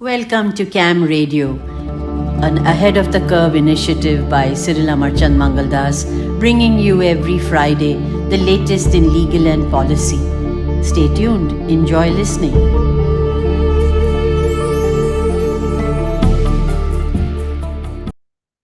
Welcome to CAM Radio, an ahead of the curve initiative by Cyril Amarchand Mangaldas, bringing you every Friday the latest in legal and policy. Stay tuned, enjoy listening.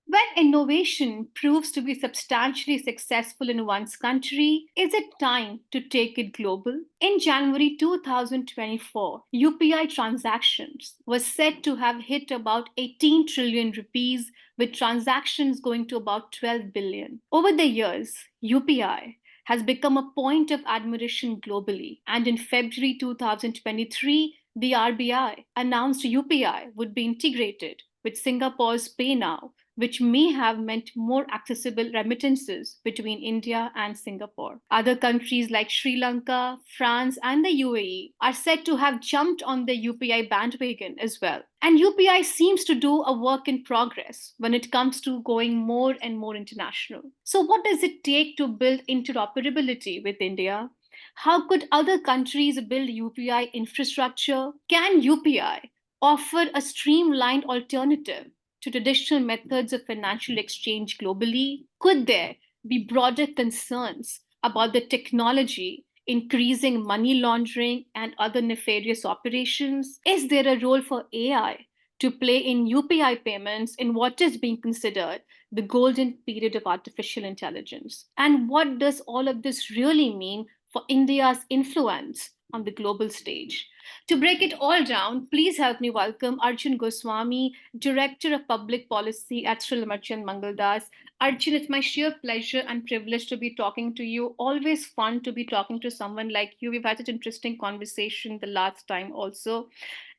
When innovation proves to be substantially successful in one's country, is it time to take it global? In January 2024, UPI transactions were said to have hit about 18 trillion rupees, with transactions going to about 12 billion. Over the years, UPI has become a point of admiration globally, and in February 2023, the RBI announced UPI would be integrated with Singapore's Pay Now, which may have meant more accessible remittances between India and Singapore. Other countries like Sri Lanka, France, and the UAE are said to have jumped on the UPI bandwagon as well. And UPI seems to do a work in progress when it comes to going more and more international. So, what does it take to build interoperability with India? How could other countries build UPI infrastructure? Can UPI offer a streamlined alternative to traditional methods of financial exchange globally? Could there be broader concerns about the technology increasing money laundering and other nefarious operations? Is there a role for AI to play in UPI payments in what is being considered the golden period of artificial intelligence? And what does all of this really mean for India's influence on the global stage? To break it all down, please help me welcome Arjun Goswami, Director of Public Policy at Sri Amarchand Mangaldas. Arjun, it's my sheer pleasure and privilege to be talking to you. Always fun to be talking to someone like you. We've had such interesting conversation the last time also.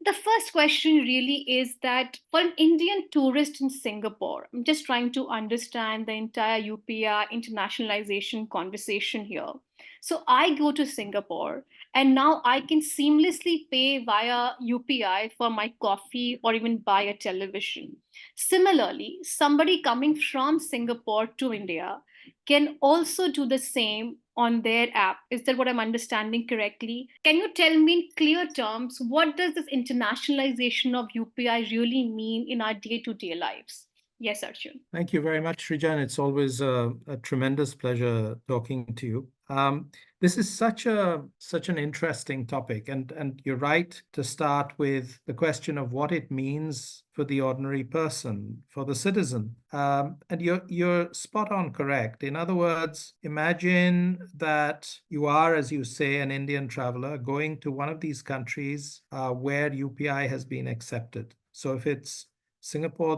The first question really is that for an Indian tourist in Singapore, I'm just trying to understand the entire UPI internationalization conversation here. So I go to Singapore and now I can seamlessly pay via UPI for my coffee or even buy a television. Similarly, somebody coming from Singapore to India can also do the same on their app. Is that what I'm understanding correctly? Can you tell me in clear terms what does this internationalization of UPI really mean in our day-to-day lives? Yes, Arjun. Thank you very much, Shrija, and it's always a tremendous pleasure talking to you. This is such an interesting topic, and you're right to start with the question of what it means for the ordinary person, for the citizen. And you're spot on correct. In other words, imagine that you are, as you say, an Indian traveler going to one of these countries where UPI has been accepted. So if it's Singapore,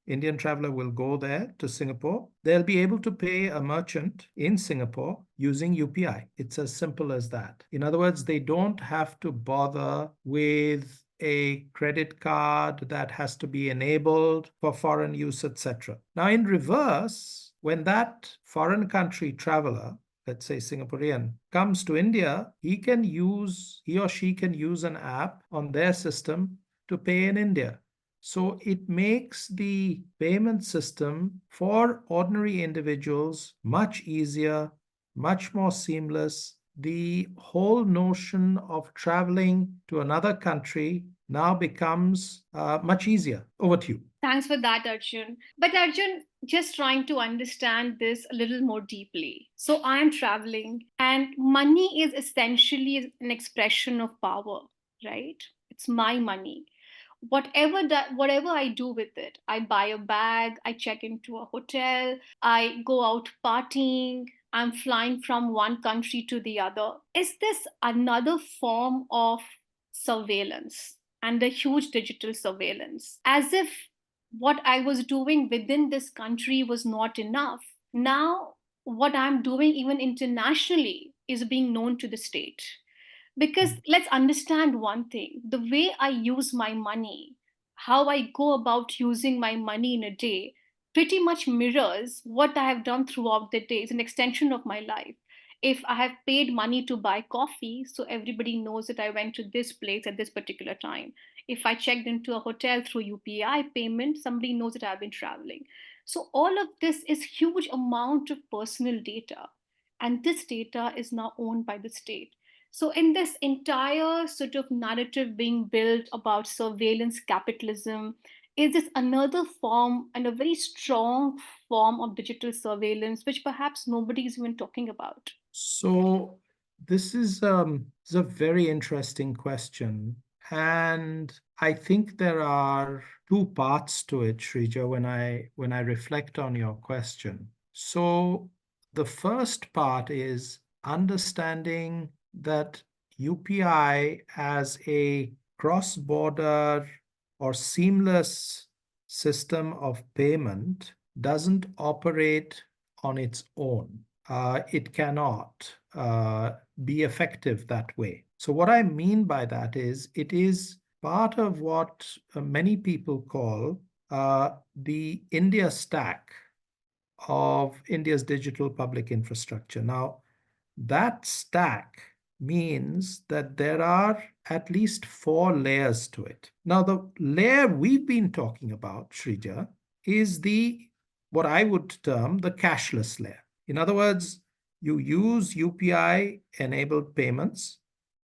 Indian traveler will go there to Singapore. They'll be able to pay a merchant in Singapore using UPI. It's as simple as that. In other words, they don't have to bother with a credit card that has to be enabled for foreign use, etc. Now, in reverse, when that foreign country traveler, let's say Singaporean, comes to India, he or she can use an app on their system to pay in India. So it makes the payment system for ordinary individuals much easier, much more seamless. The whole notion of traveling to another country now becomes much easier. Over to you. Thanks for that, Arjun. But Arjun, just trying to understand this a little more deeply. So I am traveling, and money is essentially an expression of power, right? It's my money. Whatever I do with it, I buy a bag, I check into a hotel, I go out partying, I'm flying from one country to the other. Is this another form of surveillance and a huge digital surveillance, as if what I was doing within this country was not enough? Now what I'm doing even internationally is being known to the state. Because let's understand one thing: the way I use my money, how I go about using my money in a day, pretty much mirrors what I have done throughout the day. It's an extension of my life. If I have paid money to buy coffee, so everybody knows that I went to this place at this particular time. If I checked into a hotel through UPI payment, somebody knows that I've been traveling. So all of this is huge amount of personal data. And this data is now owned by the state. So, in this entire sort of narrative being built about surveillance capitalism, is this another form and a very strong form of digital surveillance, which perhaps nobody is even talking about? So this is a very interesting question. And I think there are two parts to it, Shrija, when I reflect on your question. So the first part is understanding that UPI as a cross-border or seamless system of payment doesn't operate on its own. It cannot be effective that way. So, what I mean by that is it is part of what many people call the India stack of India's digital public infrastructure. Now, that stack means that there are at least four layers to it. Now, the layer we've been talking about, Shrija, is the what I would term the cashless layer. In other words, you use UPI enabled payments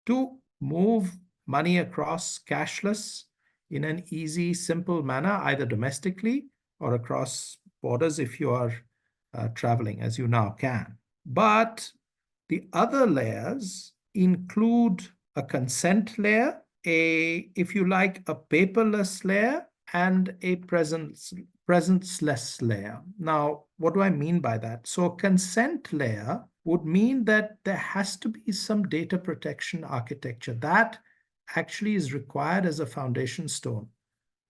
to move money across cashless in an easy, simple manner, either domestically or across borders if you are traveling, as you now can. But the other layers include a consent layer, if you like, a paperless layer, and a presenceless layer. Now, what do I mean by that? So, a consent layer would mean that there has to be some data protection architecture that actually is required as a foundation stone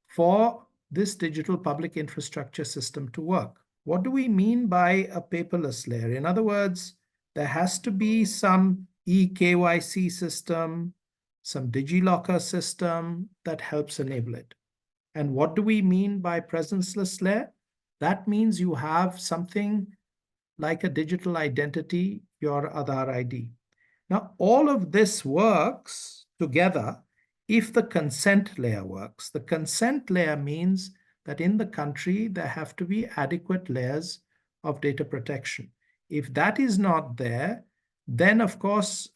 for this digital public infrastructure system to work. What do we mean by a paperless layer? In other words, there has to be some eKYC system, some DigiLocker system that helps enable it. And what do we mean by presenceless layer? That means you have something like a digital identity, your Aadhaar ID. Now, all of this works together if the consent layer works. The consent layer means that in the country, there have to be adequate layers of data protection. If that is not there, then of course,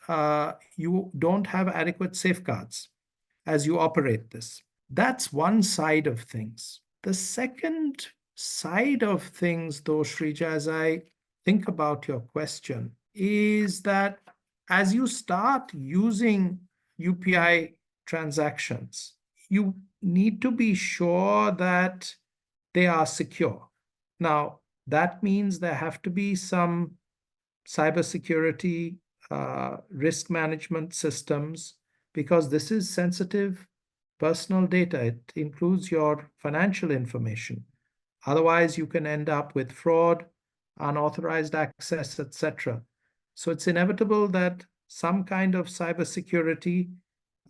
you don't have adequate safeguards as you operate this. That's one side of things. The second side of things, though, Shrija, as I think about your question, is that as you start using UPI transactions, you need to be sure that they are secure. Now, that means there have to be some cybersecurity risk management systems because this is sensitive personal data. It includes your financial information. Otherwise, you can end up with fraud, unauthorized access, etc. So it's inevitable that some kind of cybersecurity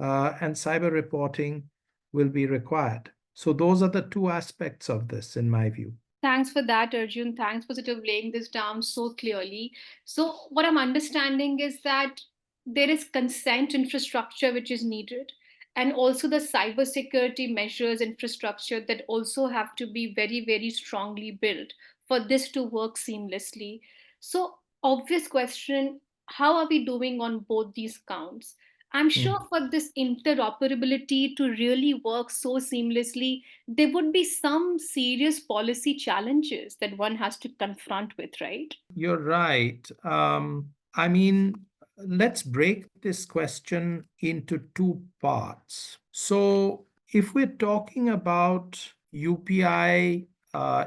and cyber reporting will be required. So those are the two aspects of this, in my view. Thanks for that, Arjun. Thanks for sort of laying this down so clearly. So, what I'm understanding is that there is consent infrastructure which is needed, and also the cybersecurity measures infrastructure that also have to be very, very strongly built for this to work seamlessly. So, obvious question, how are we doing on both these counts? I'm sure for this interoperability to really work so seamlessly, there would be some serious policy challenges that one has to confront with, right? You're right. I mean, let's break this question into two parts. So, if we're talking about UPI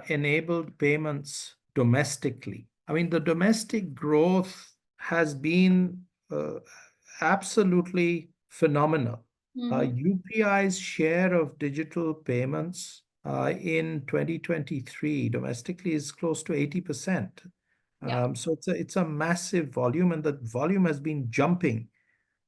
enabled payments domestically, I mean, the domestic growth has been absolutely phenomenal. Mhm. UPI's share of digital payments in 2023 domestically is close to 80%. Yeah. So it's a massive volume, and the volume has been jumping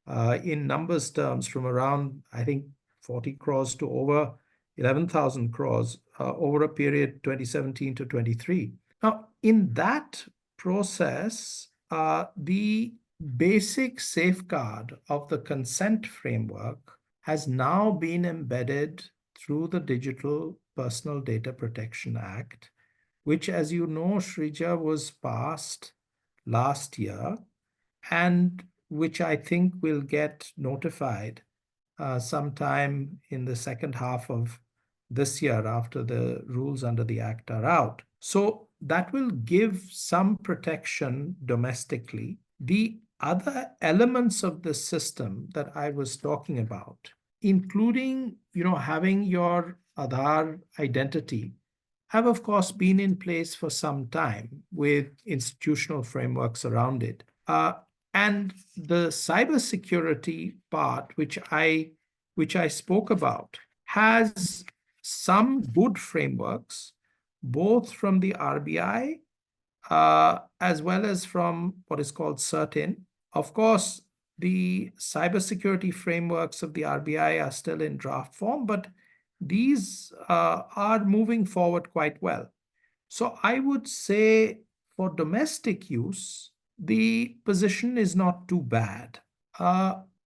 in numbers terms from around, I think, 40 crores to over 11,000 crores over a period 2017 to 23. Now, in that process, the basic safeguard of the consent framework has now been embedded through the Digital Personal Data Protection Act, which, as you know, Shrija, was passed last year. And which I think will get notified sometime in the second half of this year after the rules under the Act are out. So that will give some protection domestically. The other elements of the system that I was talking about, including, having your Aadhaar identity, have of course been in place for some time with institutional frameworks around it. And the cybersecurity part, which I spoke about, has some good frameworks, both from the RBI as well as from what is called CERTIN. Of course, the cybersecurity frameworks of the RBI are still in draft form, but these are moving forward quite well. So I would say for domestic use, the position is not too bad.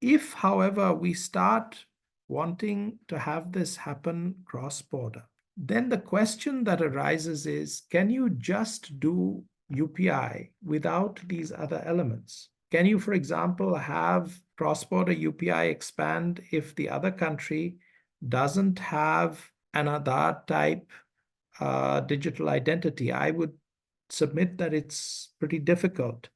If, however, we start wanting to have this happen cross-border, then the question that arises is, can you just do UPI without these other elements? Can you, for example, have cross-border UPI expand if the other country doesn't have an Aadhaar type digital identity? I would submit that it's pretty difficult.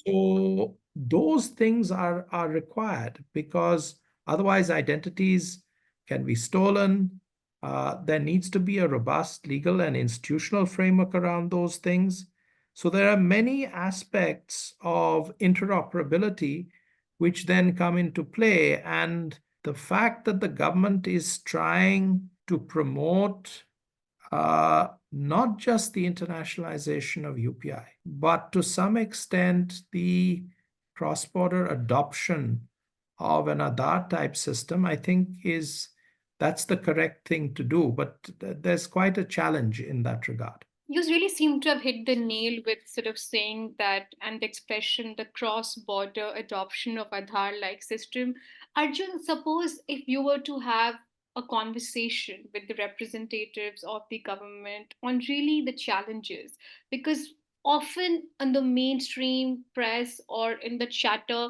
So those things are required, because otherwise identities can be stolen. There needs to be a robust legal and institutional framework around those things. So there are many aspects of interoperability which then come into play. And the fact that the government is trying to promote not just the internationalization of UPI, but to some extent the cross-border adoption of an Aadhaar type system, I think that's the correct thing to do. But there's quite a challenge in that regard. You really seem to have hit the nail with sort of saying that and the expression, the cross-border adoption of Aadhaar-like system. Arjun, suppose if you were to have a conversation with the representatives of the government on really the challenges, because often in the mainstream press or in the chatter,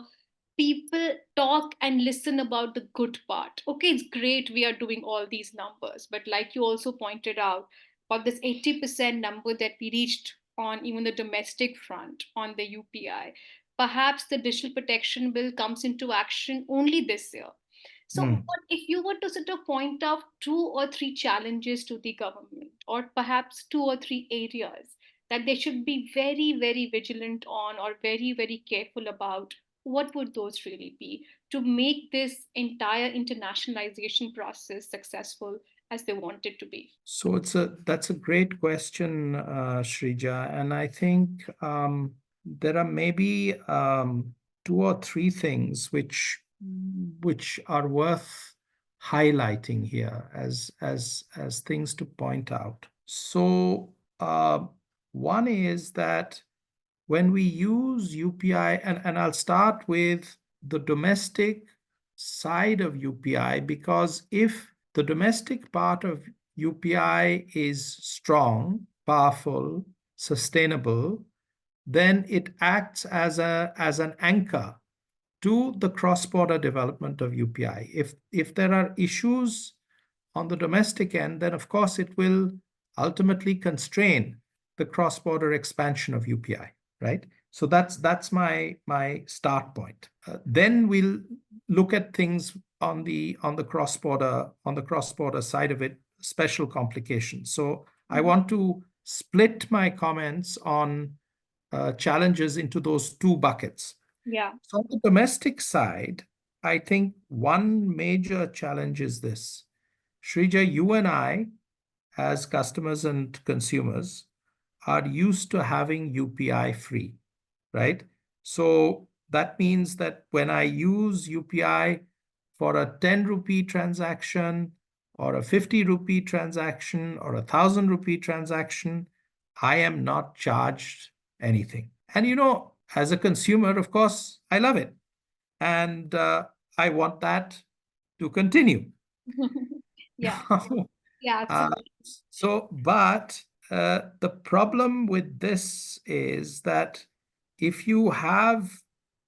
people talk and listen about the good part. Okay, it's great we are doing all these numbers, but like you also pointed out, about this 80% number that we reached on even the domestic front on the UPI. Perhaps the digital protection bill comes into action only this year. So, what if you were to sort of point out two or three challenges to the government, or perhaps two or three areas that they should be very, very vigilant on or very, very careful about, what would those really be to make this entire internationalization process successful as they want it to be? So that's a great question, Shrija, and I think there are maybe two or three things which are worth highlighting here as things to point out. So one is that when we use UPI, and I'll start with the domestic side of UPI, because if the domestic part of UPI is strong, powerful, sustainable, then it acts as an anchor to the cross-border development of UPI. If there are issues on the domestic end, then of course it will ultimately constrain the cross-border expansion of UPI, right? So that's my start point. Then we'll look at things on the cross-border side of it, special complications. So I want to split my comments on challenges into those two buckets. Yeah. So on the domestic side, I think one major challenge is this. Shrija, you and I, as customers and consumers, are used to having UPI free, right? So that means that when I use UPI for a 10 rupee transaction or a 50 rupee transaction or a 1,000 rupee transaction, I am not charged anything. And as a consumer, of course, I love it. And I want that to continue. Yeah. Yeah, absolutely. But the problem with this is that if you have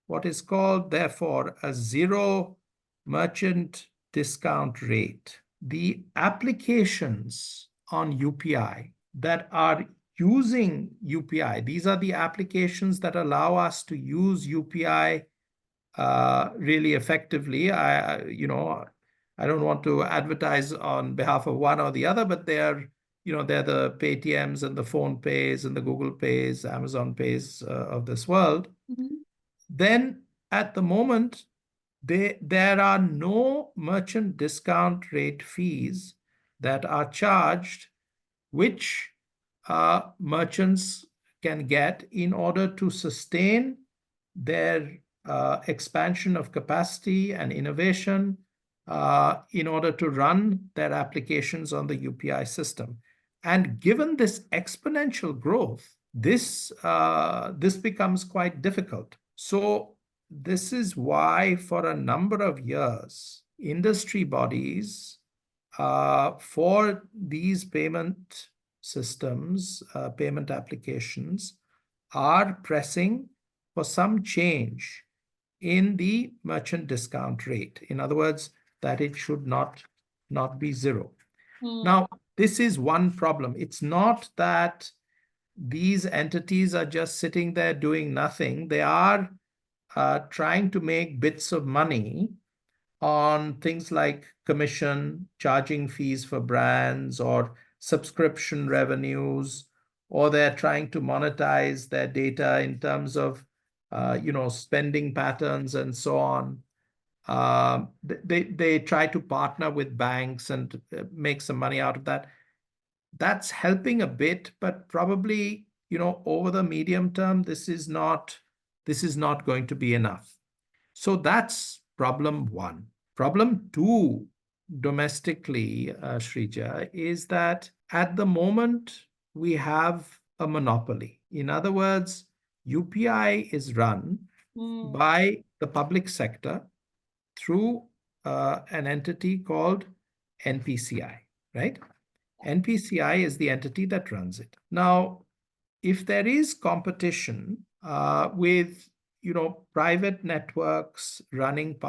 what is called, therefore, a zero merchant discount rate. The applications on UPI that are using UPI, these are the applications that allow us to use UPI really effectively. I don't want to advertise on behalf of one or the other, but they're the Paytms and the Phone Pays and the Google Pays, Amazon Pays of this world. Mm-hmm. Then at the moment, there are no merchant discount rate fees that are charged, which merchants can get in order to sustain their expansion of capacity and innovation in order to run their applications on the UPI system. And given this exponential growth, this becomes quite difficult. So this is why for a number of years, industry bodies for these payment systems, payment applications, are pressing for some change in the merchant discount rate. In other words, that it should not be zero. Now, this is one problem. It's not that these entities are just sitting there doing nothing. They are trying to make bits of money on things like commission, charging fees for brands, or subscription revenues, or they're trying to monetize their data in terms of spending patterns and so on. They try to partner with banks and make some money out of that. That's helping a bit, but probably over the medium term, this is not going to be enough. So that's problem one. Problem two, domestically, Shrija, is that at the moment we have a monopoly. In other words, UPI is run by the public sector through an entity called NPCI, right? NPCI is the entity that runs it. Now, if there is competition with private networks running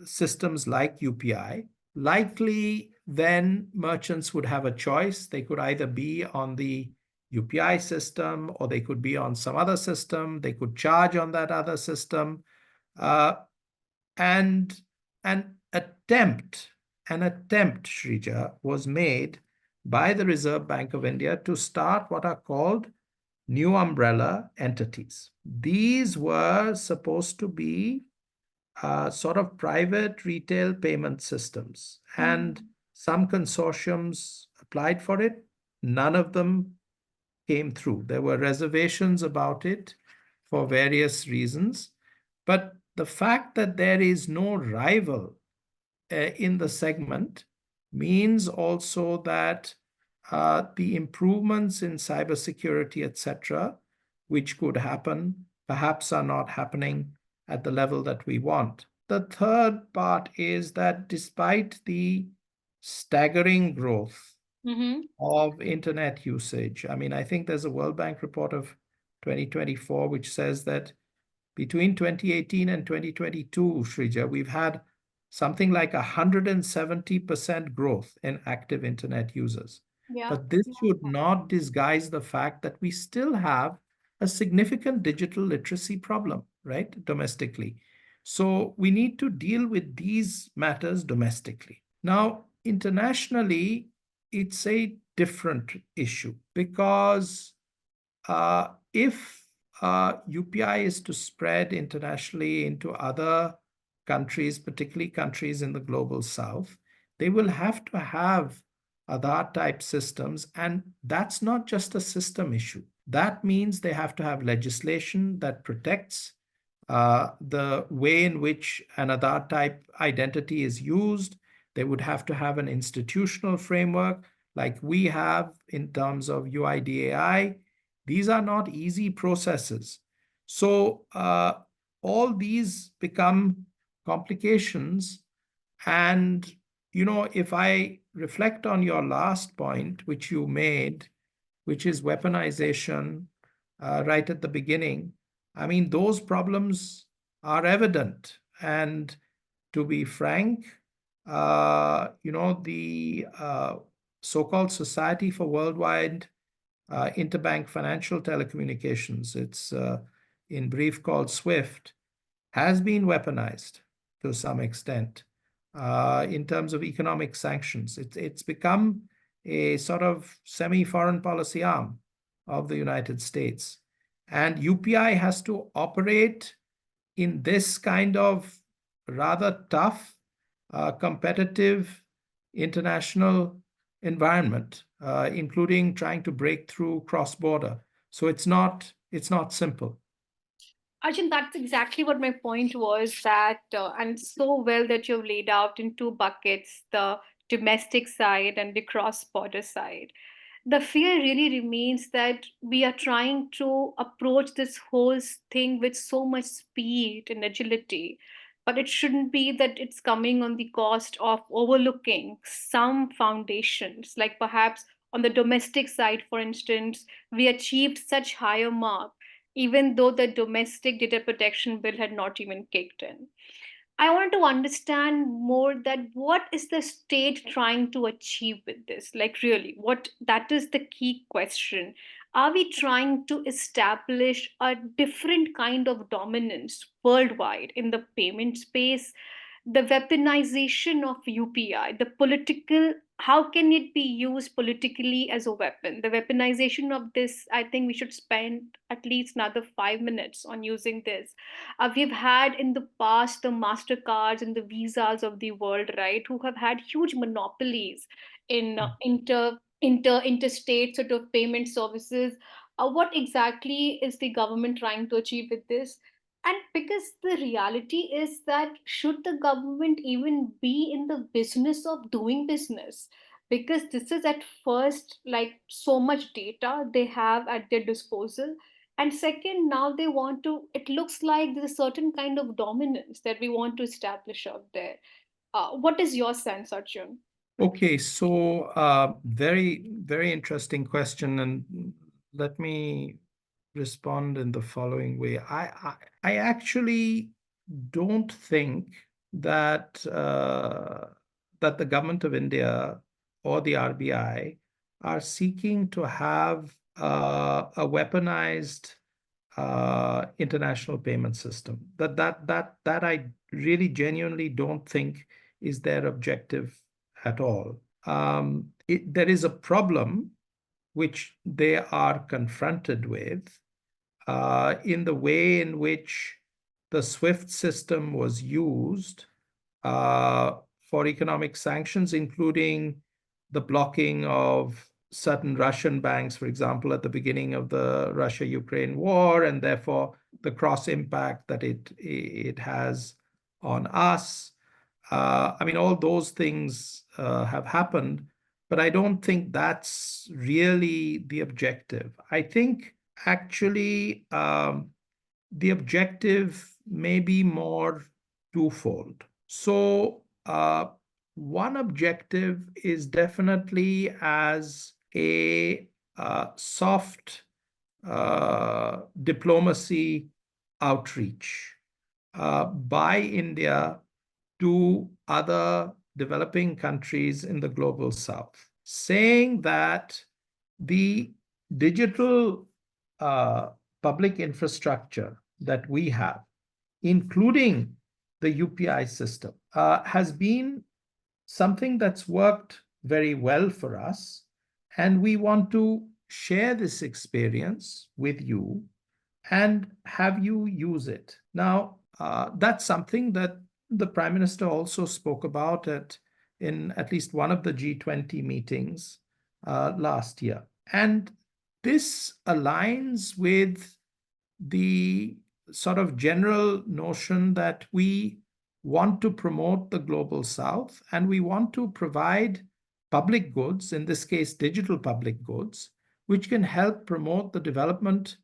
systems like UPI, likely then merchants would have a choice. They could either be on the UPI system or they could be on some other system. They could charge on that other system. And an attempt, Shrija, was made by the Reserve Bank of India to start what are called new umbrella entities. These were supposed to be sort of private retail payment systems, and some consortiums applied for it. None of them came through. There were reservations about it for various reasons, but the fact that there is no rival in the segment means also that the improvements in cybersecurity, etc., which could happen, perhaps are not happening at the level that we want. The third part is that despite the staggering growth of internet usage, I mean, I think there's a World Bank report of 2024 which says that between 2018 and 2022, Shrija, we've had something like 170% growth in active internet users. Yeah. But this should not disguise the fact that we still have a significant digital literacy problem, right, domestically. So we need to deal with these matters domestically. Now, internationally, it's a different issue because if UPI is to spread internationally into other countries, particularly countries in the global south, they will have to have Aadhaar type systems. And that's not just a system issue. That means they have to have legislation that protects the way in which an Aadhaar type identity is used. They would have to have an institutional framework like we have in terms of UIDAI. These are not easy processes. So all these become complications. And, if I reflect on your last point, which you made, which is weaponization right at the beginning, I mean, those problems are evident. And to be frank, the so-called Society for Worldwide Interbank Financial Telecommunications, it's in brief called SWIFT, has been weaponized to some extent in terms of economic sanctions. It's become a sort of semi-foreign policy arm of the United States. And UPI has to operate in this kind of rather tough, competitive international environment, including trying to break through cross-border. So it's not simple. Arjun, that's exactly what my point was, that, and so well that you've laid out in two buckets, the domestic side and the cross border side. The fear really remains that we are trying to approach this whole thing with so much speed and agility, but it shouldn't be that it's coming on the cost of overlooking some foundations. Like perhaps on the domestic side, for instance, we achieved such higher mark even though the domestic data protection bill had not even kicked in. I want to understand more that what is the state trying to achieve with this? Like, really, what that is the key question. Are we trying to establish a different kind of dominance worldwide in the payment space? The weaponization of UPI, the political, how can it be used politically as a weapon? The weaponization of this, I think we should spend at least another 5 minutes on using this. We've had in the past the MasterCards and the Visas of the world, right, who have had huge monopolies in interstate sort of payment services. What exactly is the government trying to achieve with this? And because the reality is that should the government even be in the business of doing business? Because this is at first like so much data they have at their disposal. And second, now they want to, it looks like there's a certain kind of dominance that we want to establish out there. What is your sense, Arjun? Okay, so very, very interesting question, and let me respond in the following way. I actually don't think that that the government of India or the RBI are seeking to have a weaponized international payment system. That I really genuinely don't think is their objective at all. There is a problem which they are confronted with in the way in which the SWIFT system was used for economic sanctions, including the blocking of certain Russian banks, for example, at the beginning of the Russia-Ukraine war, and therefore the cross impact that it has on us. I mean, all those things have happened, but I don't think that's really the objective. I think actually the objective may be more twofold. So one objective is definitely as a soft diplomacy outreach by India to other developing countries in the global south, saying that the digital public infrastructure that we have, including the UPI system, has been something that's worked very well for us. And we want to share this experience with you and have you use it. Now, that's something that the Prime Minister also spoke about in at least one of the G20 meetings last year. And this aligns with the sort of general notion that we want to promote the global south and we want to provide public goods, in this case, digital public goods, which can help promote the development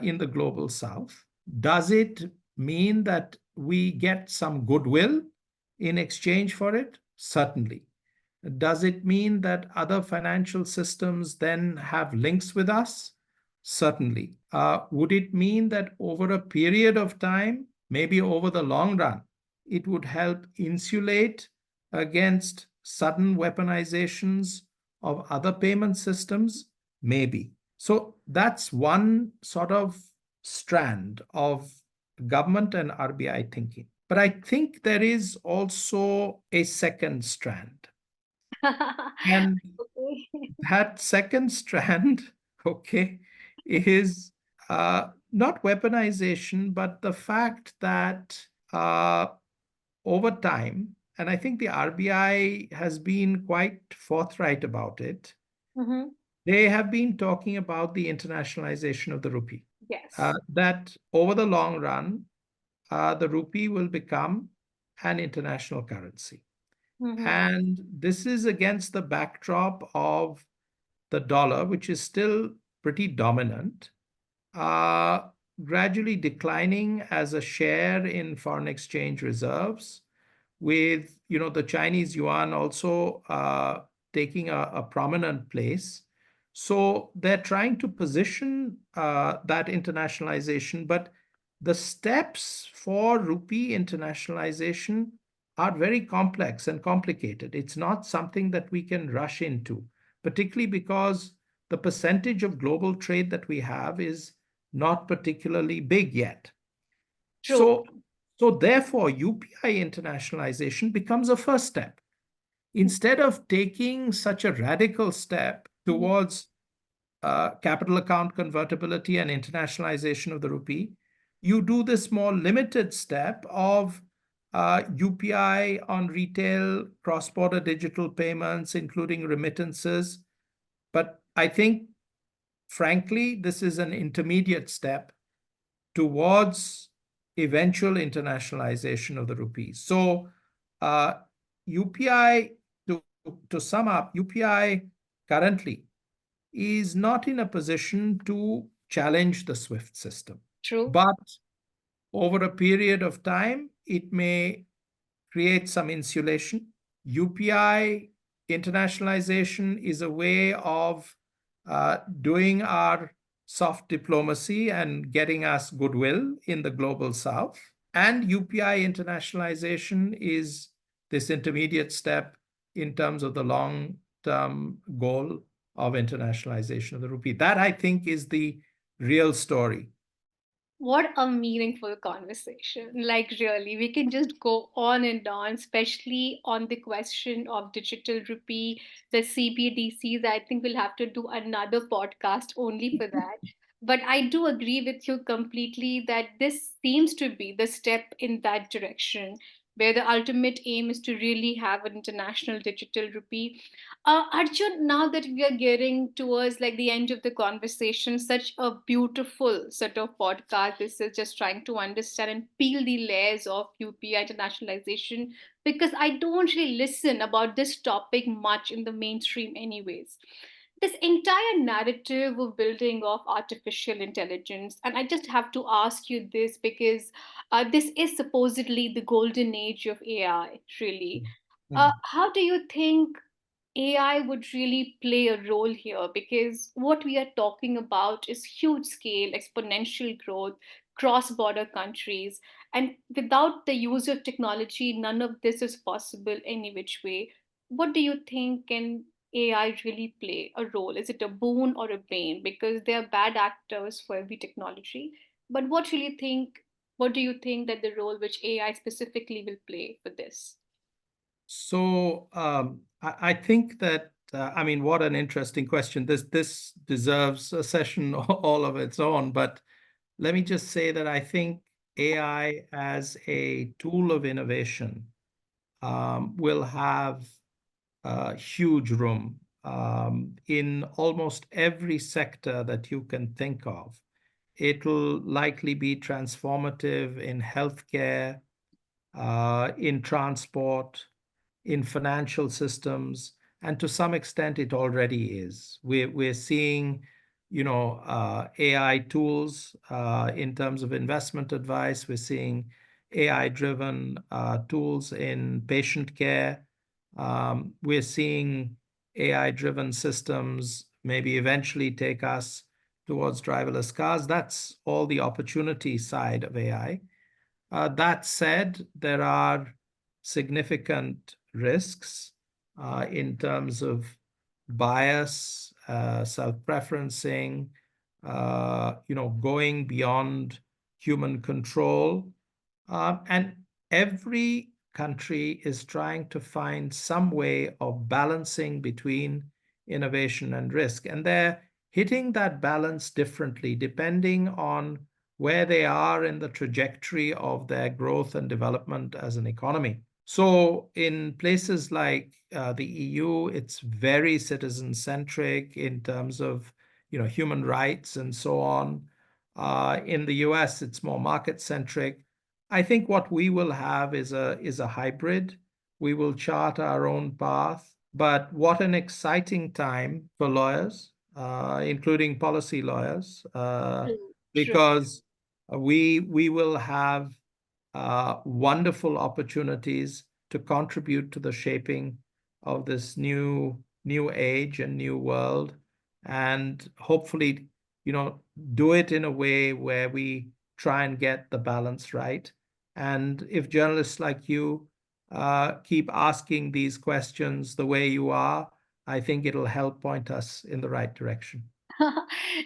in the global south. Does it mean that we get some goodwill in exchange for it? Certainly. Does it mean that other financial systems then have links with us? Certainly. Would it mean that over a period of time, maybe over the long run, it would help insulate against sudden weaponizations of other payment systems, maybe. So that's one sort of strand of government and RBI thinking. But I think there is also a second strand. And Okay. that second strand, okay, is not weaponization, but the fact that over time, and I think the RBI has been quite forthright about it, Mm-hmm. they have been talking about the internationalization of the rupee. Yes. That over the long run, the rupee will become an international currency. Mm-hmm. And this is against the backdrop of the dollar, which is still pretty dominant, uh, gradually declining as a share in foreign exchange reserves, with the Chinese yuan also taking a prominent place. So they're trying to position that internationalization, but the steps for rupee internationalization are very complex and complicated. It's not something that we can rush into, particularly because the percentage of global trade that we have is not particularly big yet. True. So therefore, UPI internationalization becomes a first step. Instead of taking such a radical step Mhm. towards capital account convertibility and internationalization of the rupee, you do this more limited step of UPI on retail, cross-border digital payments, including remittances. But I think, frankly, this is an intermediate step towards eventual internationalization of the rupee. So uh, UPI, to sum up, UPI currently is not in a position to challenge the SWIFT system. True. But over a period of time, it may create some insulation. UPI internationalization is a way of doing our soft diplomacy and getting us goodwill in the global south. And UPI internationalization is this intermediate step in terms of the long term goal of internationalization of the rupee. That, I think, is the real story. What a meaningful conversation. Like, really, we can just go on and on, especially on the question of digital rupee, the CBDCs. I think we'll have to do another podcast only for that. But I do agree with you completely that this seems to be the step in that direction, where the ultimate aim is to really have an international digital rupee. Arjun, now that we are getting towards like the end of the conversation, such a beautiful sort of podcast. This is just trying to understand and peel the layers of UPI internationalization, because I don't really listen about this topic much in the mainstream, anyways. This entire narrative of building of artificial intelligence, and I just have to ask you this because this is supposedly the golden age of AI, really. Mhm. How do you think AI would really play a role here? Because what we are talking about is huge scale, exponential growth, cross border countries. And without the use of technology, none of this is possible any which way. What do you think can AI really play a role? Is it a boon or a bane? Because they are bad actors for every technology. But what do you think that the role which AI specifically will play for this? So I think that I mean, what an interesting question. This deserves a session all of its own. But let me just say that I think AI as a tool of innovation will have huge room in almost every sector that you can think of. It'll likely be transformative in healthcare, in transport, in financial systems, and to some extent, it already is. We're seeing, AI tools in terms of investment advice. We're seeing AI-driven tools in patient care. We're seeing AI-driven systems maybe eventually take us towards driverless cars. That's all the opportunity side of AI. That said, there are significant risks in terms of bias, self-preferencing, going beyond human control. And every country is trying to find some way of balancing between innovation and risk. And they're hitting that balance differently depending on where they are in the trajectory of their growth and development as an economy. So in places like the EU, it's very citizen-centric in terms of human rights and so on. In the US, it's more market-centric. I think what we will have is a hybrid. We will chart our own path. But what an exciting time for lawyers, including policy lawyers, True. because we will have wonderful opportunities to contribute to the shaping of this new age and new world, and hopefully, do it in a way where we try and get the balance right. And if journalists like you keep asking these questions the way you are, I think it'll help point us in the right direction.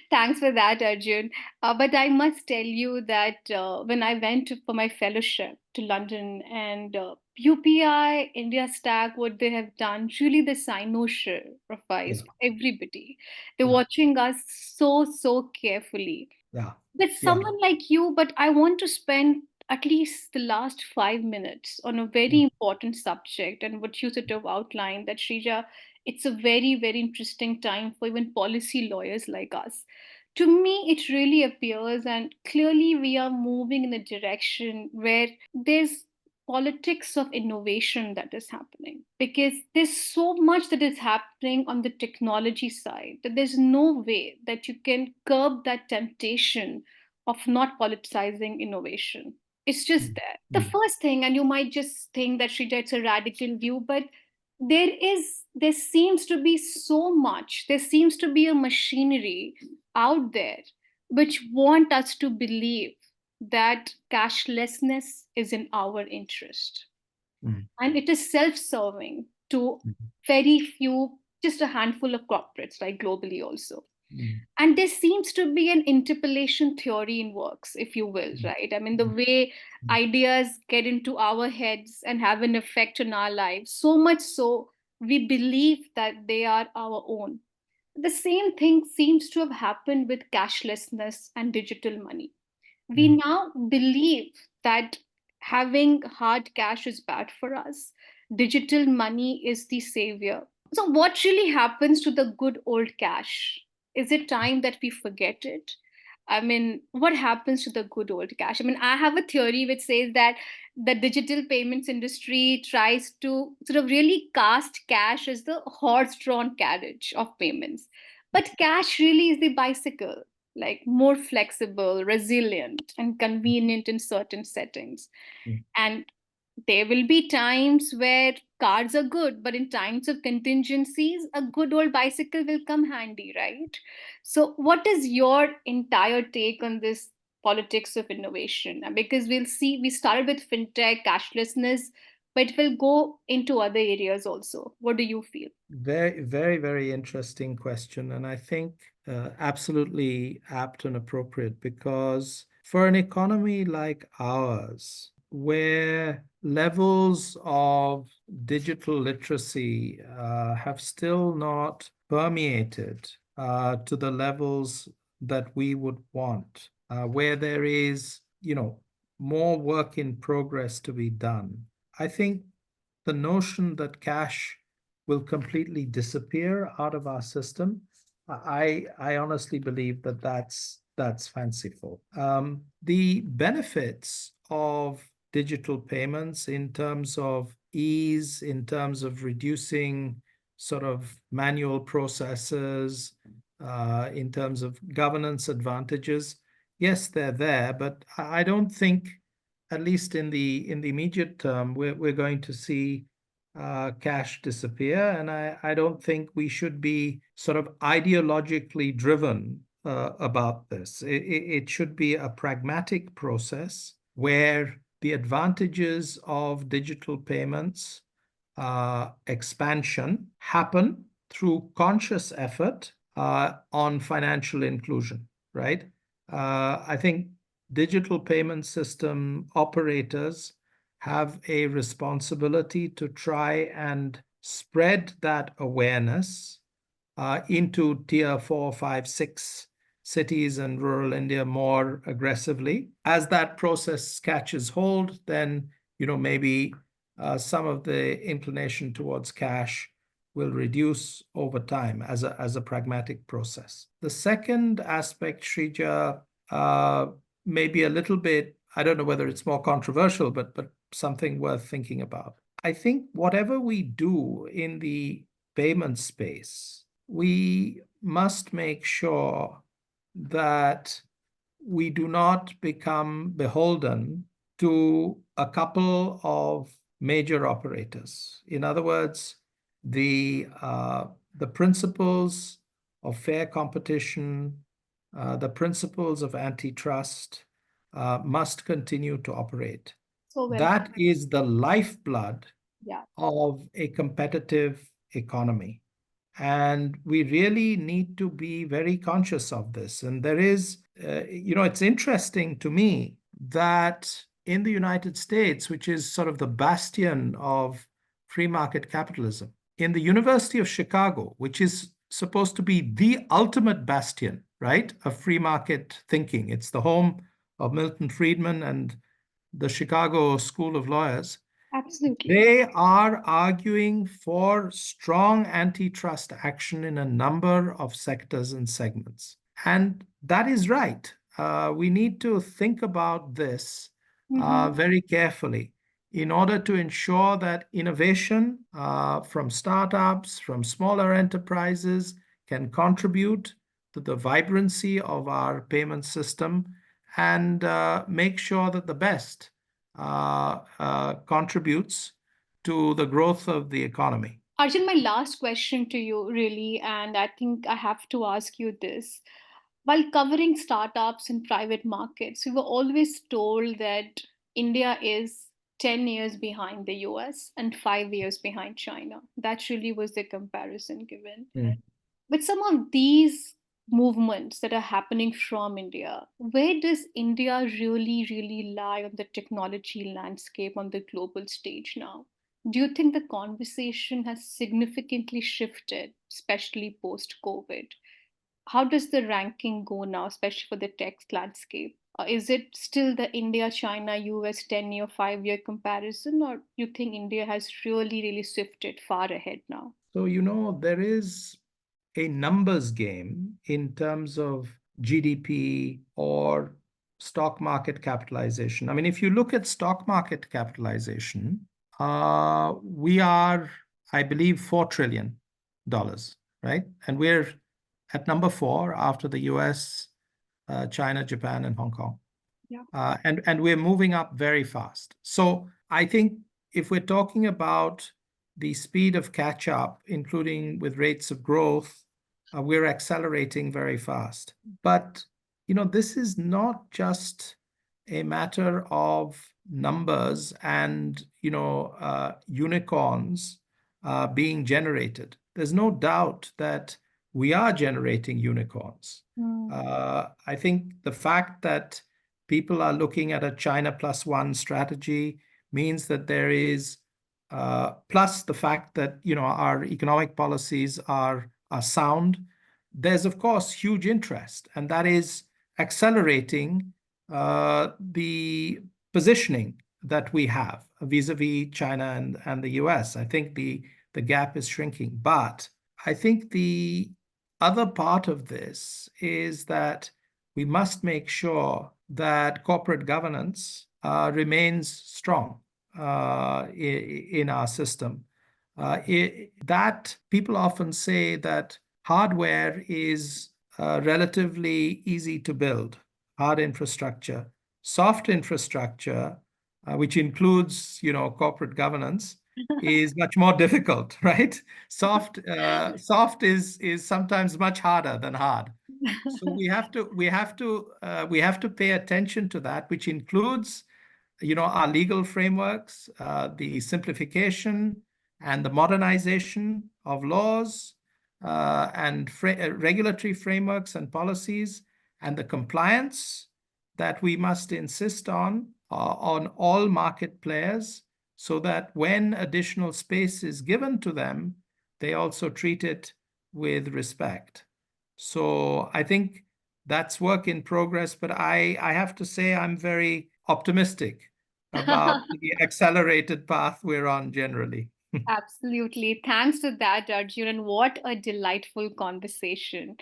Thanks for that, Arjun. But I must tell you that when I went for my fellowship to London and UPI, India Stack, what they have done, really the cynosure of Yeah, eyes for everybody. They're yeah, watching us so, so carefully. yeah, With yeah. someone like you, but I want to spend at least the last 5 minutes on a very Mm, important subject and what you sort of outlined that Shrija, it's a very, very interesting time for even policy lawyers like us. To me, it really appears, and clearly we are moving in a direction where there's politics of innovation that is happening because there's so much that is happening on the technology side that there's no way that you can curb that temptation of not politicizing innovation. It's just mm, there. The mm, first thing, and you might just think that Shrija, it's a radical view, but there seems to be so much, there seems to be a machinery out there which want us to believe that cashlessness is in our interest. mm, And it is self serving to mm, very few, just a handful of corporates, like globally also. mm, And there seems to be an interpolation theory in works, if you will, mm, right? I mean, the mm, way mm, ideas get into our heads and have an effect on our lives, so much so we believe that they are our own. The same thing seems to have happened with cashlessness and digital money. We mm, now believe that having hard cash is bad for us. Digital money is the savior. So, what really happens to the good old cash? Is it time that we forget it? I mean, what happens to the good old cash? I mean, I have a theory which says that the digital payments industry tries to sort of really cast cash as the horse drawn carriage of payments. But cash really is the bicycle, like more flexible, resilient, and convenient in certain settings. mm. And there will be times where cards are good, but in times of contingencies, a good old bicycle will come handy, right? So, what is your entire take on this politics of innovation? Because we'll see, we started with fintech, cashlessness, but it will go into other areas also. What do you feel? Very, very, very interesting question. And I think absolutely apt and appropriate because for an economy like ours, where levels of digital literacy have still not permeated to the levels that we would want, where there is, more work in progress to be done. I think the notion that cash will completely disappear out of our system, I honestly believe that that's fanciful. The benefits of digital payments in terms of ease, in terms of reducing sort of manual processes, in terms of governance advantages, yes, they're there, but I don't think, at least in the immediate term, we're going to see cash disappear. And I don't think we should be sort of ideologically driven about this. It should be a pragmatic process where the advantages of digital payments expansion happen through conscious effort on financial inclusion, right? I think digital payment system operators have a responsibility to try and spread that awareness into tier 4, 5, 6 cities and rural India more aggressively. As that process catches hold, then maybe some of the inclination towards cash will reduce over time as a pragmatic process. The second aspect, Shrija, maybe a little bit, I don't know whether it's more controversial, but something worth thinking about. I think whatever we do in the payment space, we must make sure that we do not become beholden to a couple of major operators. In other words, the principles of fair competition, the principles of antitrust must continue to operate. So well. That is the lifeblood Yeah. of a competitive economy. And we really need to be very conscious of this. And there is, it's interesting to me that in the United States, which is sort of the bastion of free market capitalism, in the University of Chicago, which is supposed to be the ultimate bastion, right, of free market thinking, it's the home of Milton Friedman and the Chicago School of Lawyers. Absolutely. They are arguing for strong antitrust action in a number of sectors and segments. And that is right. We need to think about this very carefully in order to ensure that innovation from startups, from smaller enterprises can contribute to the vibrancy of our payment system and make sure that the best contributes to the growth of the economy. Arjun, my last question to you, really, and I think I have to ask you this. While covering startups and private markets, we were always told that India is 10 years behind the US and 5 years behind China. That really was the comparison given. With some of these movements that are happening from India, where does India really lie on the technology landscape on the global stage now? Do you think the conversation has significantly shifted, especially post COVID? How does the ranking go now, especially for the tech landscape? Is it still the India, China, US 10-year, 5-year comparison, or you think India has really shifted far ahead now? So, there is a numbers game in terms of GDP or stock market capitalization. I mean, if you look at stock market capitalization, we are, I believe, $4 trillion, right? And we're at number 4 after the US, China, Japan, and Hong Kong. Yeah. And we're moving up very fast. So I think if we're talking about the speed of catch up, including with rates of growth, we're accelerating very fast. But, this is not just a matter of numbers and, unicorns being generated. There's no doubt that we are generating unicorns. I think the fact that people are looking at a China plus one strategy means that there is, plus the fact that our economic policies are sound, there's of course huge interest, and that is accelerating the positioning that we have vis-a-vis China and the US. I think the gap is shrinking. But I think the other part of this is that we must make sure that corporate governance remains strong in our system. That people often say that hardware is relatively easy to build, hard infrastructure. Soft infrastructure, which includes, corporate governance, is much more difficult, right? Soft is sometimes much harder than hard. So we have to pay attention to that, which includes our legal frameworks, the simplification and the modernization of laws and regulatory frameworks and policies, and the compliance that we must insist on all market players, so that when additional space is given to them, they also treat it with respect. So I think that's work in progress, but I have to say I'm very optimistic about the accelerated path we're on generally. Absolutely. Thanks to that, Arjun. And what a delightful conversation.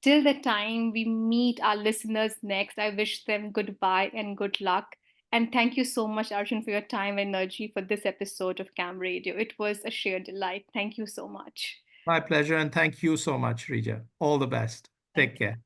Till the time we meet our listeners next, I wish them goodbye and good luck. And thank you so much, Arjun, for your time and energy for this episode of Cam Radio. It was a sheer delight. Thank you so much. My pleasure, and thank you so much, Rija. All the best. Thank Take you. care.